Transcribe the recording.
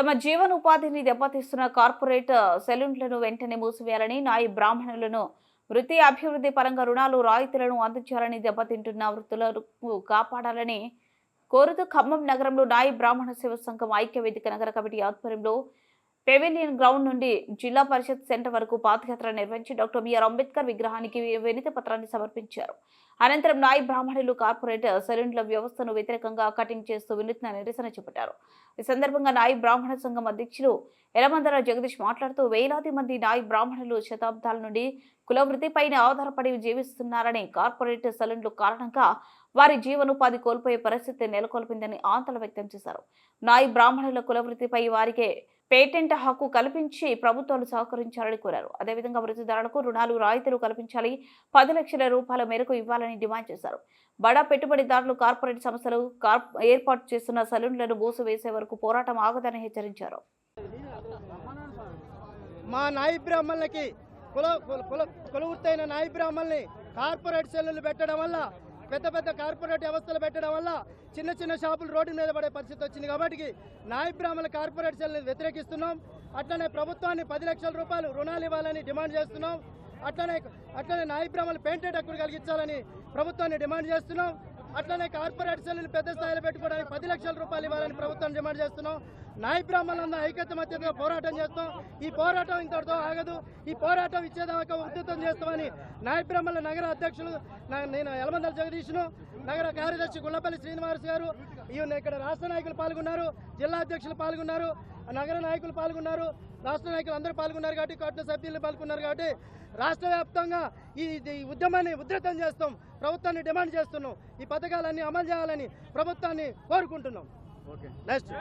తమ జీవనోపాధిని దెబ్బతీస్తున్న కార్పొరేట్ సెలూన్లను వెంటనే మూసివేయాలని నాయి బ్రాహ్మణులను వృత్తి అభివృద్ధి పరంగా రుణాలు రాయితీలను అందించాలని దెబ్బతింటున్న వృత్తులను కాపాడాలని కోరుతూ ఖమ్మం నగరంలో నాయి బ్రాహ్మణ సేవ సంఘం ఐక్య వేదిక నగర కమిటీ ఆధ్వర్యంలో పెవిలియన్ గ్రౌండ్ నుండి జిల్లా పరిషత్ సెంటర్ వరకు పాదయాత్ర నిర్వహించి డాక్టర్ బిఆర్ అంబేద్కర్ విగ్రహానికి వినతి పత్రాన్ని సమర్పించారు. అనంతరం నాయి బ్రాహ్మణులు కార్పొరేట్ సెలూన్ల వ్యవస్థను వ్యతిరేకంగా కటింగ్ చేస్తూ వినూత్న నిరసన చేపట్టారు. ఈ సందర్భంగా నాయి బ్రాహ్మణ సంఘం అధ్యక్షులు ఎలమందర జగదీష్ మాట్లాడుతూ వేలాది మంది నాయి బ్రాహ్మణులు శతాబ్దాల నుండి కుల వృత్తిపైన ఆధారపడి జీవిస్తున్నారని, కార్పొరేట్ సెలూన్ల కారణంగా వారి జీవనోపాధి కోల్పోయే పరిస్థితి నెలకొల్పిందని ఆందోళన వ్యక్తం చేశారు. నాయి బ్రాహ్మణుల కుల వృత్తిపై వారికి పేటెంట్ హక్కు కల్పించి ప్రభుత్వాలు సహకరించాలని కోరారు. అదేవిధంగా వృత్తిదారులకు రుణాలు రాయితీలు కల్పించాలి, 10 లక్షల రూపాయల మేరకు ఇవ్వాలని డిమాండ్ చేశారు. బడా పెట్టుబడిదారులు కార్పొరేట్ సంస్థలు ఏర్పాటు చేస్తున్న సెలూన్లను మూసివేసే వరకు పోరాటం ఆగదని హెచ్చరించారు. మా నాయి బ్రాహ్మణులకి కులవృత్తైన నాయి బ్రాహ్మణుల్ని కార్పొరేట్ సెలూన్లు పెట్టడం వల్ల, పెద్ద పెద్ద కార్పొరేట్ వ్యవస్థలు పెట్టడం వల్ల చిన్న చిన్న షాపులు రోడ్డు మీద పడే పరిస్థితి వచ్చింది. కాబట్టి నాయి బ్రాహ్మణుల కార్పొరేట్ సెలూన్లు వ్యతిరేకిస్తున్నాం. అట్లనే ప్రభుత్వాన్ని 10 లక్షల రూపాయలు రుణాలు ఇవ్వాలని డిమాండ్ చేస్తున్నాం. అట్లనే నాయి బ్రాహ్మణులు పెయింటెడ్ హక్కులు కలిగించాలని ప్రభుత్వాన్ని డిమాండ్ చేస్తున్నాం. అట్లనే కార్పొరేట్ సెలూన్లు పెద్ద స్థాయిలో పెట్టుకోవడానికి 10 లక్షల రూపాయలు ఇవ్వాలని ప్రభుత్వాన్ని డిమాండ్ చేస్తున్నాం. నాయి బ్రాహ్మణులందరూ ఐక్యమత్యంగా పోరాటం చేస్తాం. ఈ పోరాటం ఇంతటితో ఆగదు. ఈ పోరాటం ఇచ్చేదాకా ఉధృతం చేస్తామని నాయి బ్రాహ్మణుల నగర అధ్యక్షులు నేను ఎలమందల జగదీష్ను, నగర కార్యదర్శి గుళ్ళపల్లి శ్రీనివాస్ గారు, ఇక్కడ రాష్ట్ర నాయకులు పాల్గొన్నారు, జిల్లా అధ్యక్షులు పాల్గొన్నారు, నగర నాయకులు పాల్గొన్నారు, రాష్ట్ర నాయకులు అందరూ పాల్గొన్నారు. కాబట్టి కోట్ల సభ్యులు పాల్గొన్నారు. కాబట్టి రాష్ట్ర వ్యాప్తంగా ఈ ఉద్యమాన్ని ఉధృతం చేస్తాం. ప్రభుత్వాన్ని డిమాండ్ చేస్తున్నాం. ఈ పథకాలన్నీ అమలు చేయాలని ప్రభుత్వాన్ని కోరుకుంటున్నాం. Okay, next.